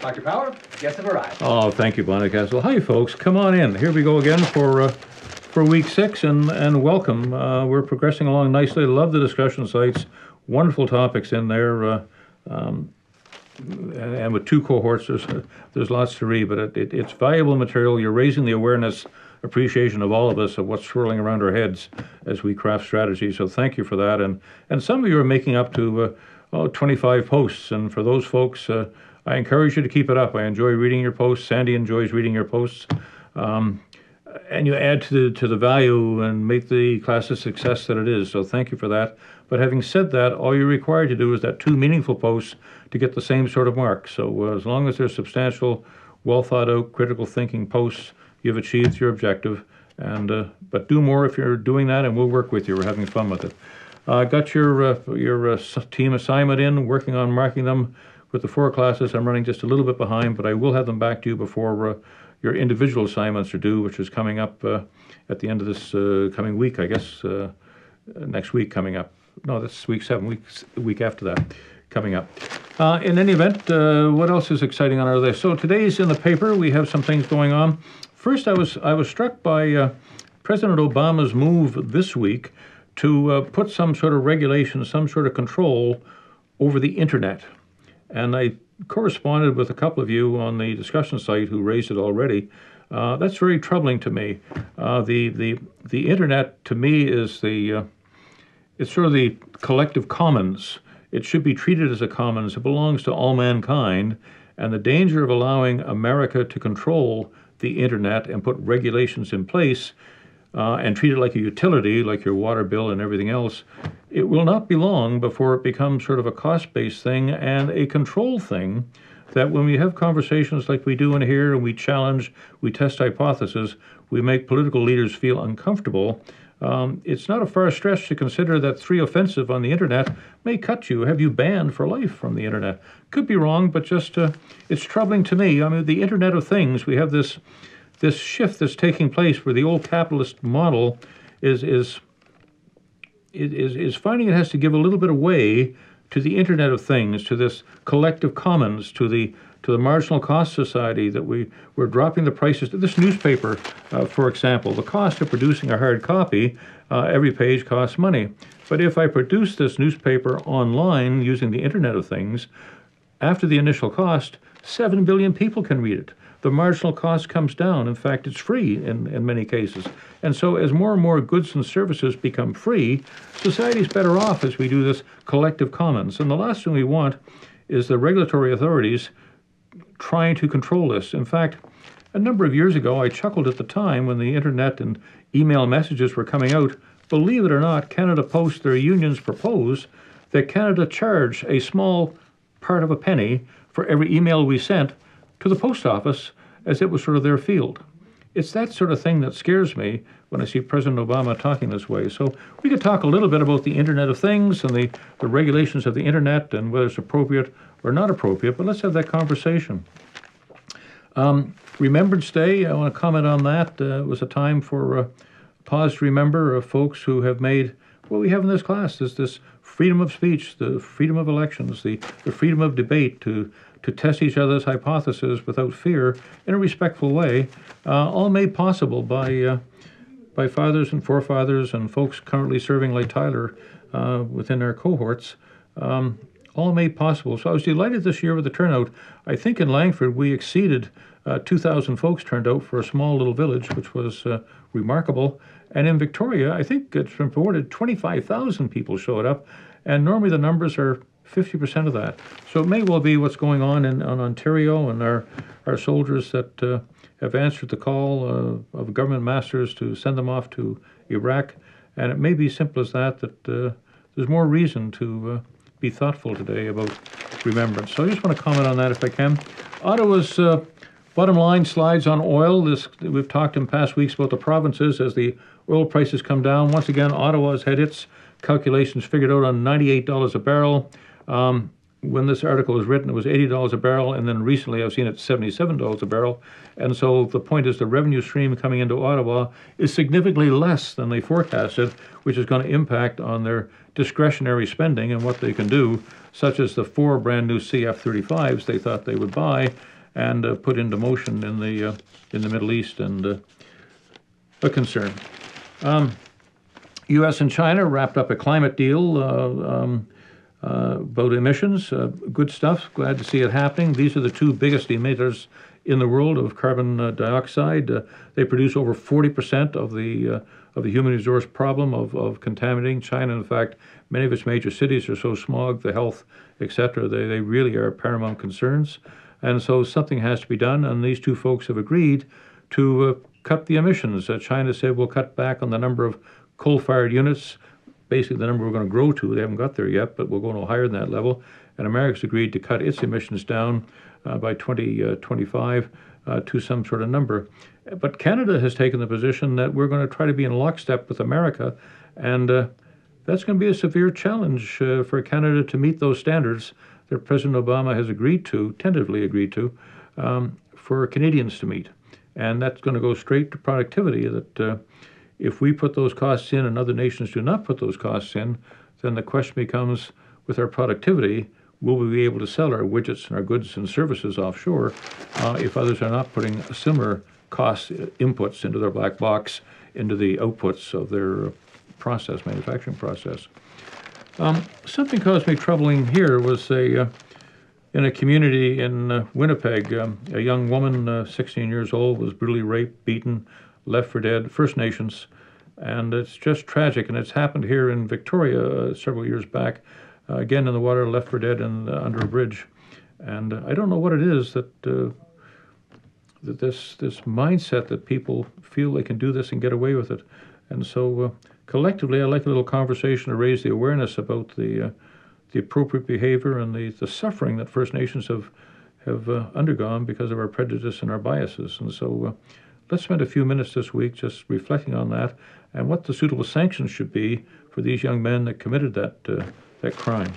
Dr. Power, guests have arrived. Oh, thank you, Bonnicastle. Hi, folks. Come on in. Here we go again for week 6, and welcome. We're progressing along nicely. Love the discussion sites. Wonderful topics in there. And with 2 cohorts, there's lots to read, but it's valuable material. You're raising the awareness, appreciation of all of us of what's swirling around our heads as we craft strategies. So thank you for that. And some of you are making up to 25 posts, and for those folks, I encourage you to keep it up. I enjoy reading your posts. Sandy enjoys reading your posts. And you add to the value and make the class a success that it is. So thank you for that. But having said that, all you're required to do is that 2 meaningful posts to get the same sort of mark. So as long as they're substantial, well thought out, critical thinking posts, you've achieved your objective. And but do more if you're doing that, and we'll work with you. We're having fun with it. Got your team assignment in, working on marking them with the 4 classes. I'm running just a little bit behind, but I will have them back to you before your individual assignments are due, which is coming up at the end of this coming week, I guess, next week coming up. No, that's week 7, week after that coming up. In any event, what else is exciting on our list? So today's in the paper. We have some things going on. First, I was struck by President Obama's move this week to put some sort of regulation, some sort of control over the internet. And I corresponded with a couple of you on the discussion site who raised it already. That's very troubling to me. The internet to me is it's sort of the collective commons. It should be treated as a commons. It belongs to all mankind. And the danger of allowing America to control the internet and put regulations in place and treat it like a utility, like your water bill and everything else, it will not be long before it becomes sort of a cost-based thing and a control thing that when we have conversations like we do in here and we challenge, we test hypotheses, we make political leaders feel uncomfortable. It's not a far stretch to consider that 3 offensive on the internet may cut you, have you banned for life from the internet. Could be wrong, but just it's troubling to me. I mean, the Internet of Things, we have this shift that's taking place where the old capitalist model is finding it has to give a little bit away to the Internet of Things, to this collective commons, to the marginal cost society, that we're dropping the prices. This newspaper, for example, the cost of producing a hard copy, every page costs money. But if I produce this newspaper online using the Internet of Things, after the initial cost, 7 billion people can read it. The marginal cost comes down. In fact, it's free in many cases. And so as more and more goods and services become free, society's better off as we do this collective commons. And the last thing we want is the regulatory authorities trying to control this. In fact, a number of years ago, I chuckled at the time when the internet and email messages were coming out. Believe it or not, Canada Post, their unions propose that Canada charge a small part of a penny for every email we sent to the post office as it was sort of their field. It's that sort of thing that scares me when I see President Obama talking this way. So we could talk a little bit about the Internet of Things and the regulations of the Internet and whether it's appropriate or not appropriate, but let's have that conversation. Remembrance Day, I want to comment on that. It was a time for pause to remember folks who have made what we have in this class, is this freedom of speech, the freedom of elections, the freedom of debate to test each other's hypotheses without fear in a respectful way, all made possible by fathers and forefathers and folks currently serving like Tyler within our cohorts, all made possible. So I was delighted this year with the turnout. I think in Langford we exceeded 2,000 folks turned out for a small little village, which was remarkable. And in Victoria, I think it's been reported 25,000 people showed up, and normally the numbers are 50% of that. So it may well be what's going on in Ontario and our soldiers that have answered the call of government masters to send them off to Iraq. And it may be simple as that there's more reason to be thoughtful today about remembrance. So I just want to comment on that if I can. Ottawa's bottom line slides on oil. We've talked in past weeks about the provinces as the oil prices come down. Once again, Ottawa's had its calculations figured out on $98 a barrel. When this article was written, it was $80 a barrel, and then recently I've seen it $77 a barrel. And so the point is the revenue stream coming into Ottawa is significantly less than they forecasted, which is going to impact on their discretionary spending and what they can do, such as the 4 brand new CF-35s they thought they would buy. and put into motion in the Middle East, and a concern. U.S. and China wrapped up a climate deal about emissions. Good stuff. Glad to see it happening. These are the two biggest emitters in the world of carbon dioxide. They produce over 40% of the human resource problem of contaminating. China, in fact, many of its major cities are so smog, the health, etc. They really are paramount concerns. And so something has to be done, and these two folks have agreed to cut the emissions. China said we'll cut back on the number of coal-fired units, basically the number we're going to grow to. They haven't got there yet, but we'll go no higher than that level. And America's agreed to cut its emissions down by 2025 to some sort of number. But Canada has taken the position that we're going to try to be in lockstep with America, and that's going to be a severe challenge for Canada to meet those standards that President Obama has agreed to, tentatively agreed to, for Canadians to meet. And that's going to go straight to productivity, that if we put those costs in and other nations do not put those costs in, then the question becomes, with our productivity, will we be able to sell our widgets and our goods and services offshore if others are not putting similar cost inputs into their black box, into the outputs of their manufacturing process? Something caused me troubling here was in a community in Winnipeg, a young woman, 16 years old, was brutally raped, beaten, left for dead, First Nations, and it's just tragic. And it's happened here in Victoria several years back, again in the water, left for dead under a bridge. And I don't know what it is that this mindset that people feel they can do this and get away with it. And so collectively, I'd like a little conversation to raise the awareness about the appropriate behavior and the suffering that First Nations have undergone because of our prejudice and our biases. And so let's spend a few minutes this week just reflecting on that and what the suitable sanctions should be for these young men that committed that crime.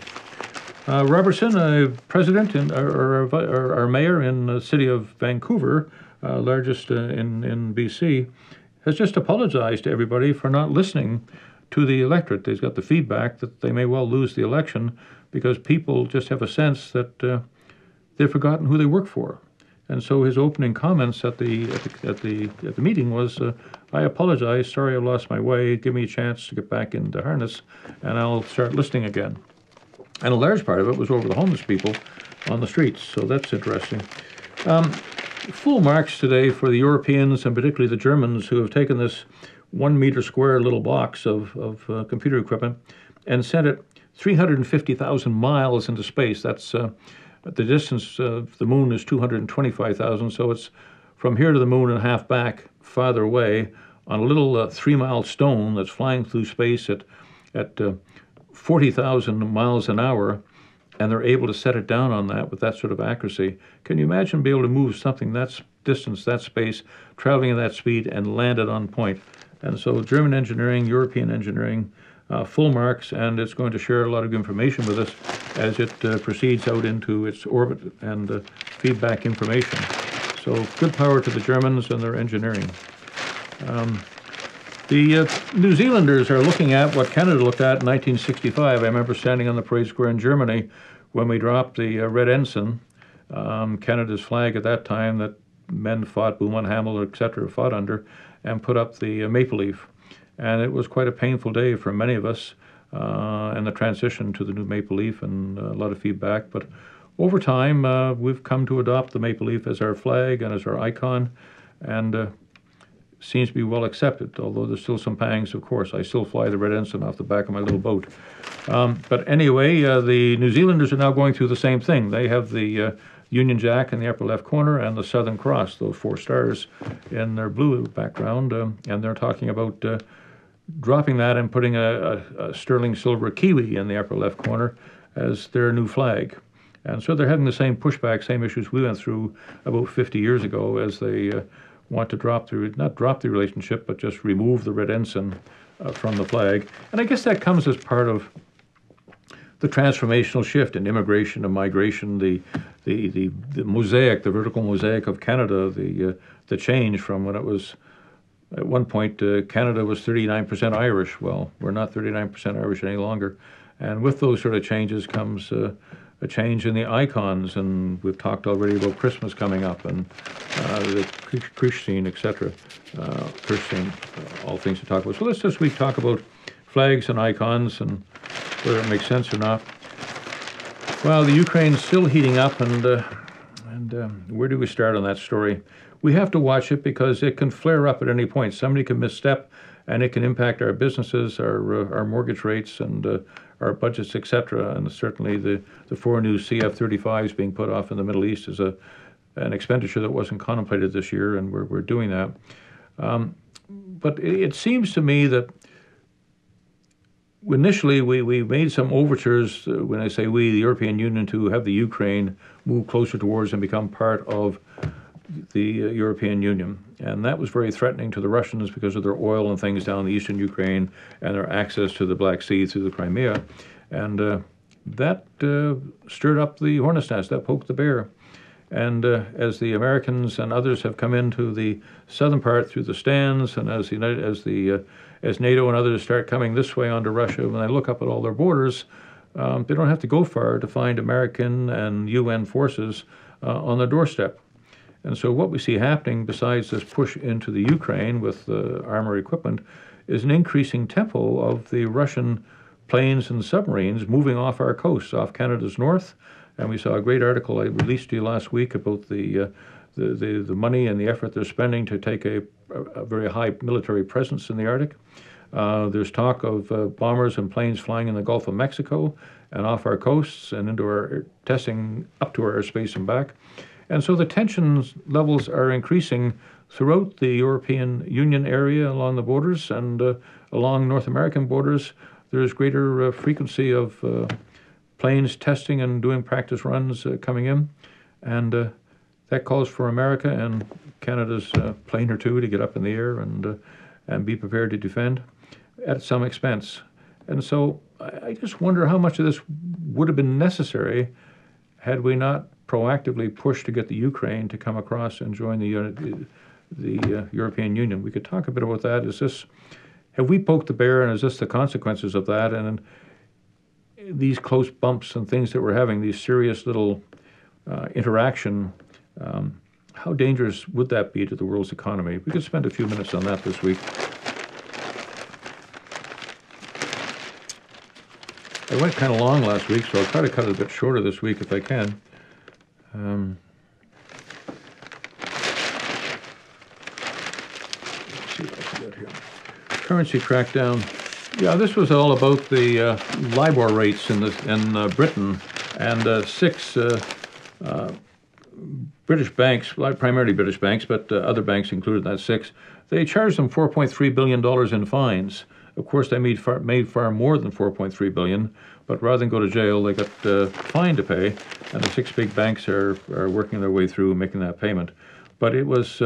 Robertson, president or mayor in the city of Vancouver, largest in BC, has just apologized to everybody for not listening to the electorate. They've got the feedback that they may well lose the election because people just have a sense that they've forgotten who they work for. And so his opening comments at the meeting was, "I apologize. Sorry, I lost my way. Give me a chance to get back into harness, and I'll start listening again." And a large part of it was over the homeless people on the streets. So that's interesting. Full marks today for the Europeans and particularly the Germans, who have taken this 1 meter square little box of computer equipment and sent it 350,000 miles into space. That's the distance of the moon is 225,000, so it's from here to the moon and half back, farther away, on a little 3-mile stone that's flying through space at 40,000 miles an hour, and they're able to set it down on that with that sort of accuracy. Can you imagine being able to move something that distance, that space, traveling at that speed, and land it on point? And so German engineering, European engineering, full marks, and it's going to share a lot of information with us as it proceeds out into its orbit and feedback information. So good power to the Germans and their engineering. The New Zealanders are looking at what Canada looked at in 1965. I remember standing on the parade square in Germany when we dropped the red ensign, Canada's flag at that time that men fought, Beaumont Hamel, etc., fought under, and put up the maple leaf. And it was quite a painful day for many of us, and the transition to the new maple leaf, and a lot of feedback. But over time, we've come to adopt the maple leaf as our flag and as our icon, and seems to be well accepted, although there's still some pangs, of course. I still fly the red ensign off the back of my little boat. But anyway, the New Zealanders are now going through the same thing. They have the Union Jack in the upper left corner and the Southern Cross, those 4 stars in their blue background, and they're talking about dropping that and putting a sterling silver kiwi in the upper left corner as their new flag. And so they're having the same pushback, same issues we went through about 50 years ago, as they want to not drop the relationship, but just remove the red ensign from the flag. And I guess that comes as part of the transformational shift in immigration and migration, the mosaic, the vertical mosaic of Canada, the change from when it was, at one point, Canada was 39% Irish. Well, we're not 39% Irish any longer. And with those sort of changes comes a change in the icons, and we've talked already about Christmas coming up and the Christine, etc. Christine, all things to talk about. So let's this week talk about flags and icons and whether it makes sense or not. Well, the Ukraine's still heating up, and where do we start on that story? We have to watch it because it can flare up at any point. Somebody can misstep, and it can impact our businesses, our mortgage rates, and our budgets, etc. And certainly the 4 new CF-35s being put off in the Middle East is an expenditure that wasn't contemplated this year, and we're doing that. But it seems to me that initially we made some overtures, when I say we, the European Union, to have the Ukraine move closer towards and become part of the European Union. And that was very threatening to the Russians because of their oil and things down in the eastern Ukraine and their access to the Black Sea through the Crimea. And that stirred up the hornet's nest, that poked the bear. And as the Americans and others have come into the southern part through the stands, and as NATO and others start coming this way onto Russia, when they look up at all their borders, they don't have to go far to find American and UN forces on the doorstep. And so what we see happening, besides this push into the Ukraine with armor equipment, is an increasing tempo of the Russian planes and submarines moving off our coast, off Canada's north. And we saw a great article I released to you last week about the money and the effort they're spending to take a very high military presence in the Arctic. There's talk of bombers and planes flying in the Gulf of Mexico and off our coasts and into our testing up to our airspace and back. And so the tensions levels are increasing throughout the European Union area along the borders, and along North American borders. There's greater frequency of planes testing and doing practice runs coming in. And that calls for America and Canada's plane or two to get up in the air and be prepared to defend at some expense. And so I just wonder how much of this would have been necessary had we not proactively pushed to get the Ukraine to come across and join the European Union. We could talk a bit about that. Have we poked the bear, and is this the consequences of that? And these close bumps and things that we're having, these serious little interaction, how dangerous would that be to the world's economy? We could spend a few minutes on that this week. I went kind of long last week, so I'll try to cut it a bit shorter this week if I can. Let's see what I can get here. Currency crackdown. Yeah, this was all about the LIBOR rates in Britain, and 6 British banks, primarily British banks, but other banks included in that 6, they charged them $4.3 billion in fines. Of course, they made far more than $4.3 billion, but rather than go to jail, they got fined to pay, and the 6 big banks are working their way through making that payment. But it was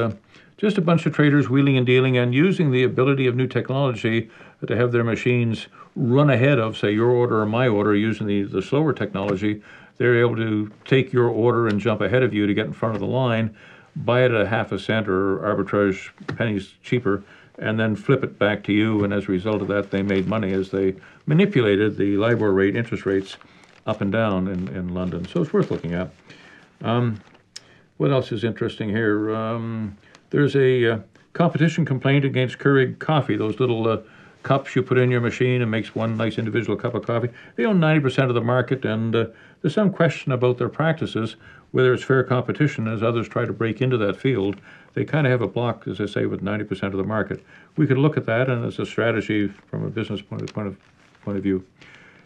just a bunch of traders wheeling and dealing and using the ability of new technology to have their machines run ahead of, say, your order or my order using the slower technology. They're able to take your order and jump ahead of you to get in front of the line, buy it at 0.5 cent or arbitrage pennies cheaper, and then flip it back to you. And as a result of that, they made money as they manipulated the LIBOR rate, interest rates, up and down in London. So it's worth looking at. What else is interesting here? There's a competition complaint against Keurig Coffee, those little cups you put in your machine and makes one nice individual cup of coffee. They own 90% of the market, and there's some question about their practices, whether it's fair competition as others try to break into that field. They kind of have a block, as I say, with 90% of the market. We could look at that, and as a strategy from a business point of view.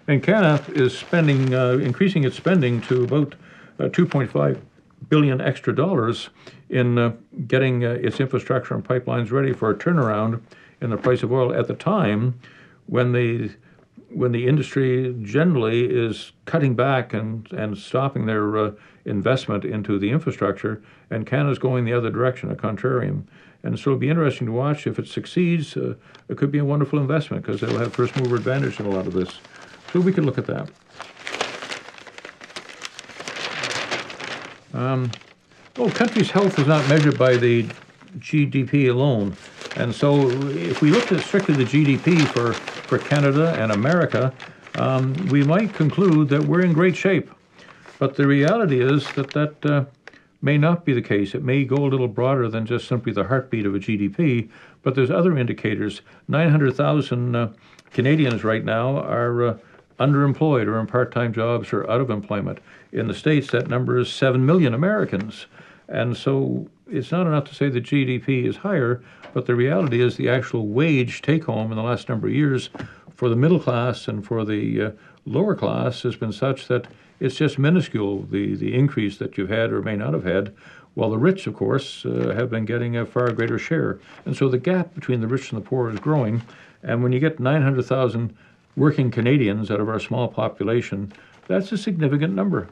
And Canada is spending, increasing its spending to about 2.5 billion extra dollars in getting its infrastructure and pipelines ready for a turnaround in the price of oil at the time when the industry generally is cutting back and stopping their investment into the infrastructure, and Canada's going the other direction, a contrarian. And so it'll be interesting to watch. If it succeeds, it could be a wonderful investment because it'll have first mover advantage in a lot of this. So we could look at that. Country's health is not measured by the GDP alone. And so if we looked at strictly the GDP for Canada and America, we might conclude that we're in great shape. But the reality is that may not be the case. It may go a little broader than just simply the heartbeat of a GDP, but there's other indicators. 900,000 Canadians right now are underemployed or in part-time jobs or out of employment. In the States, that number is 7 million Americans. And so it's not enough to say the GDP is higher, but the reality is the actual wage take-home in the last number of years for the middle class and for the lower class has been such that it's just minuscule, the increase that you've had or may not have had, while the rich, of course, have been getting a far greater share. And so the gap between the rich and the poor is growing. And when you get 900,000 working Canadians out of our small population, that's a significant number.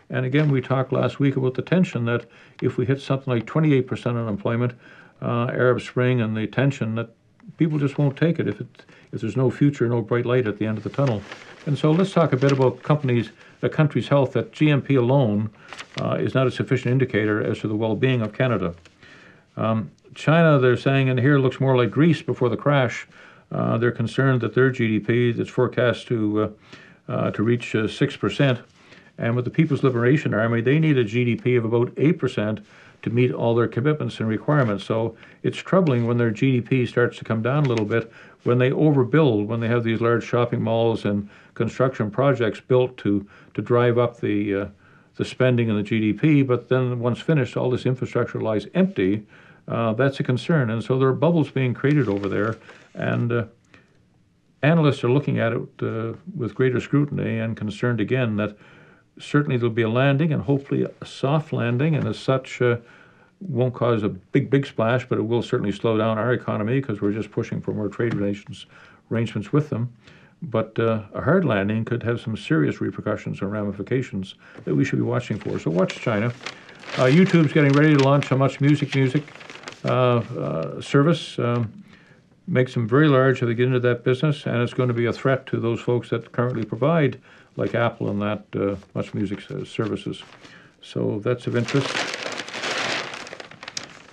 And again, we talked last week about the tension that if we hit something like 28% unemployment, Arab Spring and the tension that people just won't take it if there's no future, no bright light at the end of the tunnel. And so let's talk a bit about the country's health, that GNP alone is not a sufficient indicator as to the well-being of Canada. China, they're saying, and here looks more like Greece before the crash. They're concerned that their GDP that's forecast to reach 6%. And with the People's Liberation Army, they need a GDP of about 8% to meet all their commitments and requirements. So it's troubling when their GDP starts to come down a little bit, when they overbuild, when they have these large shopping malls and construction projects built to drive up the spending and the GDP, but then once finished, all this infrastructure lies empty. That's a concern. And so there are bubbles being created over there, and analysts are looking at it with greater scrutiny and concerned again that certainly there'll be a landing and hopefully a soft landing, and as such won't cause a big splash, but it will certainly slow down our economy because we're just pushing for more trade arrangements with them. But a hard landing could have some serious repercussions and ramifications that we should be watching for. So watch China. YouTube's getting ready to launch a Much Music service. Makes them very large if they get into that business, and it's going to be a threat to those folks that currently provide, like Apple and that, Much Music services. So that's of interest.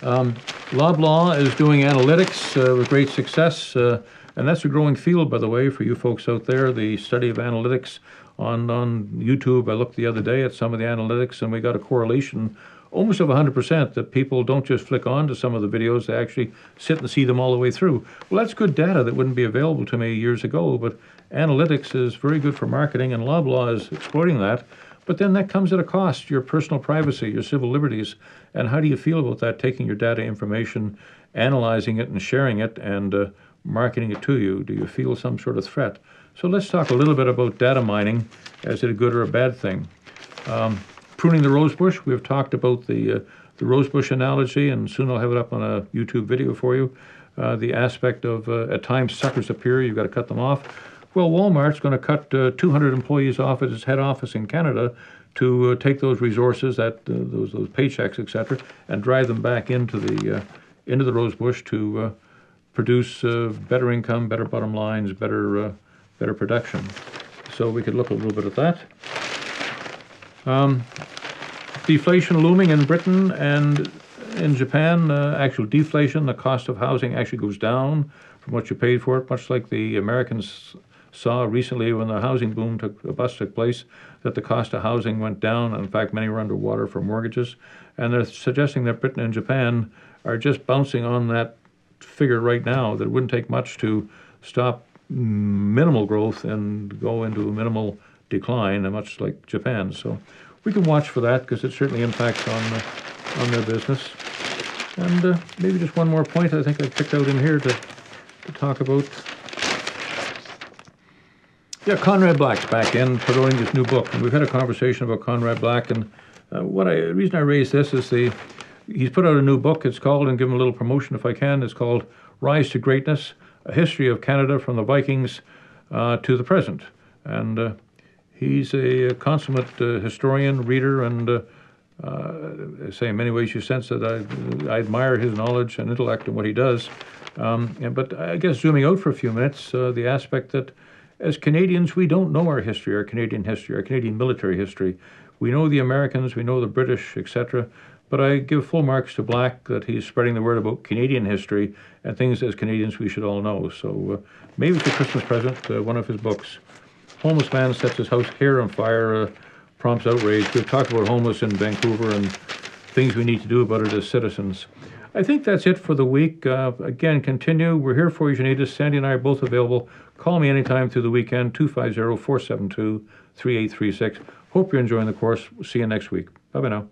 Loblaw is doing analytics with great success, and that's a growing field, by the way, for you folks out there, the study of analytics on YouTube. I looked the other day at some of the analytics, and we got a correlation almost of 100% that people don't just flick on to some of the videos, they actually sit and see them all the way through. Well, that's good data that wouldn't be available to me years ago, but analytics is very good for marketing, and Loblaw is exploiting that. But then that comes at a cost, your personal privacy, your civil liberties. And how do you feel about that, taking your data information, analyzing it and sharing it and marketing it to you? Do you feel some sort of threat? So let's talk a little bit about data mining. Is it a good or a bad thing? Pruning the rosebush. We've talked about the rosebush analogy, and soon I'll have it up on a YouTube video for you. The aspect of at times suckers appear, you've got to cut them off. Well, Walmart's going to cut 200 employees off at its head office in Canada to take those resources, those paychecks, etc., and drive them back into the rosebush to produce better income, better bottom lines, better production. So we could look a little bit at that. Deflation looming in Britain and in Japan. Actual deflation, the cost of housing actually goes down from what you paid for it, much like the Americans saw recently when the housing boom bust took place, that the cost of housing went down. In fact, many were underwater for mortgages. And they're suggesting that Britain and Japan are just bouncing on that figure right now, that it wouldn't take much to stop minimal growth and go into a minimal decline, much like Japan. So we can watch for that because it certainly impacts on their business. And maybe just one more point I think I picked out in here to talk about. Yeah, Conrad Black's back in promoting his new book, and we've had a conversation about Conrad Black. And the reason I raised this is he's put out a new book. It's called, and give him a little promotion if I can. It's called Rise to Greatness: A History of Canada from the Vikings to the Present. And he's a consummate historian, reader, and I say in many ways you sense that I admire his knowledge and intellect and what he does. But I guess zooming out for a few minutes, the aspect that as Canadians, we don't know our history, our Canadian military history. We know the Americans, we know the British, etc. But I give full marks to Black that he's spreading the word about Canadian history and things as Canadians we should all know. So maybe it's a Christmas present, one of his books. Homeless man sets his house hair on fire, prompts outrage. We've talked about homeless in Vancouver and things we need to do about it as citizens. I think that's it for the week. Again, continue. We're here for you if you need us. Sandy and I are both available. Call me anytime through the weekend, 250-472-3836. Hope you're enjoying the course. See you next week. Bye-bye now.